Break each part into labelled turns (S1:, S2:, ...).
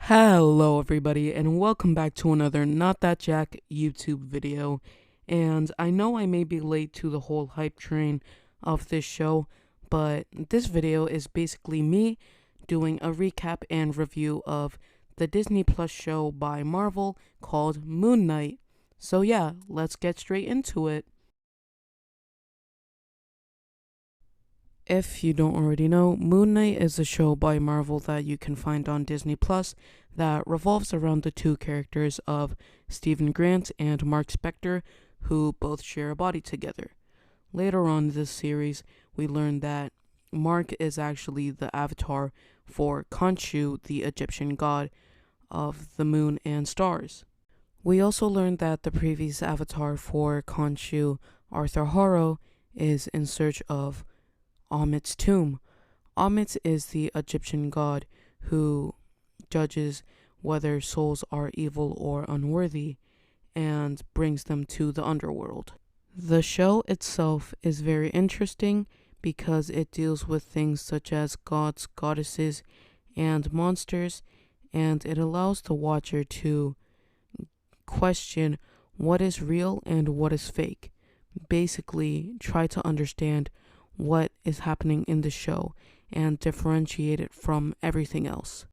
S1: Hello everybody and welcome back to another Not That Jack YouTube video. And I know I may be late to the whole hype train of this show, but this video is basically me doing a recap and review of the Disney Plus show by Marvel called Moon Knight. So yeah, let's get straight into it. If you don't already know, Moon Knight is a show by Marvel that you can find on Disney Plus that revolves around the two characters of Stephen Grant and Mark Spector, who both share a body together. Later on in this series, we learn that Mark is actually the avatar for Khonshu, the Egyptian god of the moon and stars. We also learned that the previous avatar for Khonshu, Arthur Harrow, is in search of Amit's tomb. Amit is the Egyptian god who judges whether souls are evil or unworthy and brings them to the underworld. The show itself is very interesting because it deals with things such as gods, goddesses, and monsters, and it allows the watcher to question what is real and what is fake. Basically, try to understand what is happening in the show and differentiate it from everything else.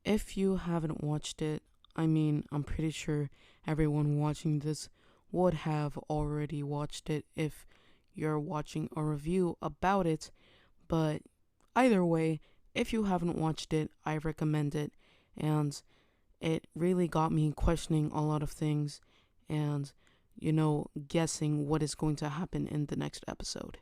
S1: If you haven't watched it, I'm pretty sure everyone watching this would have already watched it if you're watching a review about it, but either way, if you haven't watched it, I recommend it, and it really got me questioning a lot of things and, guessing what is going to happen in the next episode.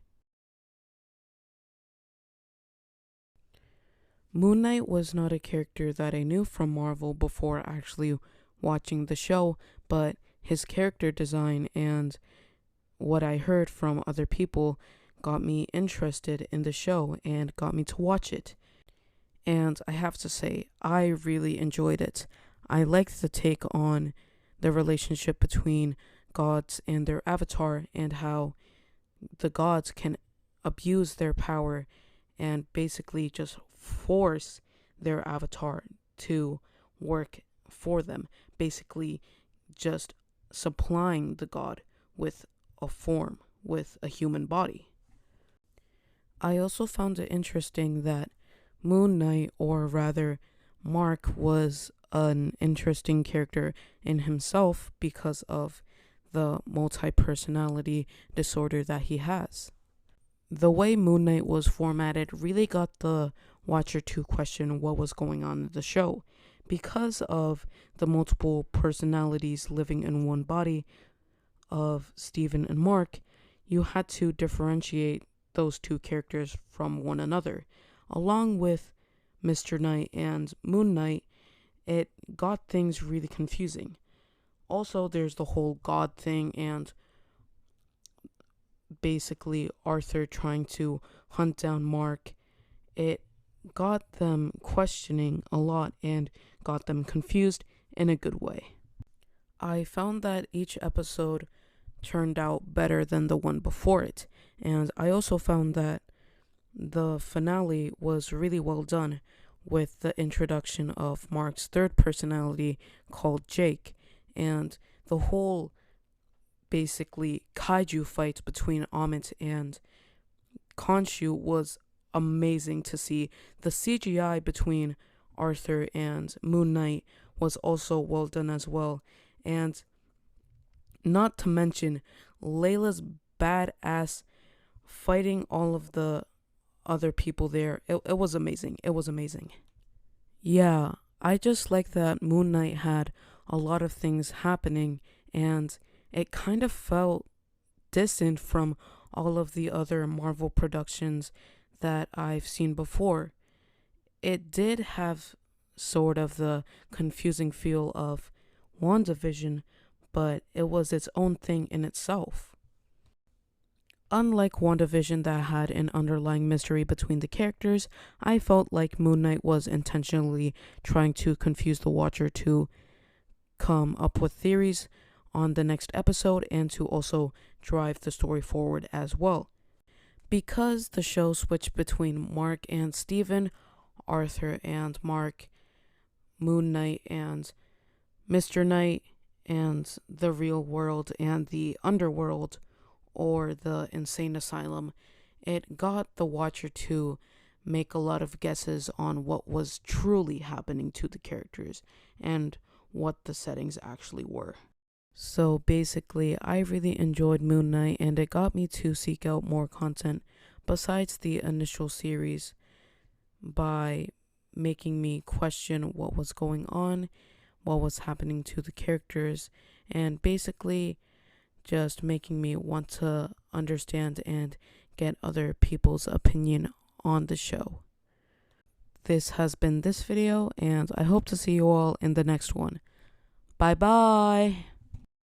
S1: Moon Knight was not a character that I knew from Marvel before actually watching the show, but his character design and what I heard from other people got me interested in the show and got me to watch it. And I have to say, I really enjoyed it. I liked the take on the relationship between gods and their avatar and how the gods can abuse their power and basically just force their avatar to work for them, basically just supplying the god with a form, with a human body. I also found it interesting that Moon Knight, or rather Mark, was an interesting character in himself because of the multi-personality disorder that he has. The way Moon Knight was formatted really got the watcher to question what was going on in the show. Because of the multiple personalities living in one body of Stephen and Mark, you had to differentiate those two characters from one another. Along with Mr. Knight and Moon Knight, it got things really confusing. Also, there's the whole God thing and basically Arthur trying to hunt down Mark. It got them questioning a lot and got them confused in a good way. I found that each episode turned out better than the one before it, and I also found that the finale was really well done with the introduction of Mark's third personality called Jake, and the whole basically kaiju fight between Amit and Khonshu was amazing to see. The CGI between Arthur and Moon Knight was also well done as well, and not to mention Layla's badass fighting all of the other people there. It was amazing. It was amazing. Yeah, I just like that Moon Knight had a lot of things happening, and it kind of felt distant from all of the other Marvel productions that I've seen before. It did have sort of the confusing feel of WandaVision, but it was its own thing in itself. Unlike WandaVision that had an underlying mystery between the characters, I felt like Moon Knight was intentionally trying to confuse the watcher to come up with theories on the next episode and to also drive the story forward as well. Because the show switched between Mark and Stephen, Arthur and Mark, Moon Knight and Mr. Knight and the real world and the underworld or the insane asylum, it got the watcher to make a lot of guesses on what was truly happening to the characters and what the settings actually were. So basically, I really enjoyed Moon Knight, and it got me to seek out more content besides the initial series by making me question what was going on, what was happening to the characters, and basically just making me want to understand and get other people's opinion on the show. This has been this video, and I hope to see you all in the next one. Bye bye!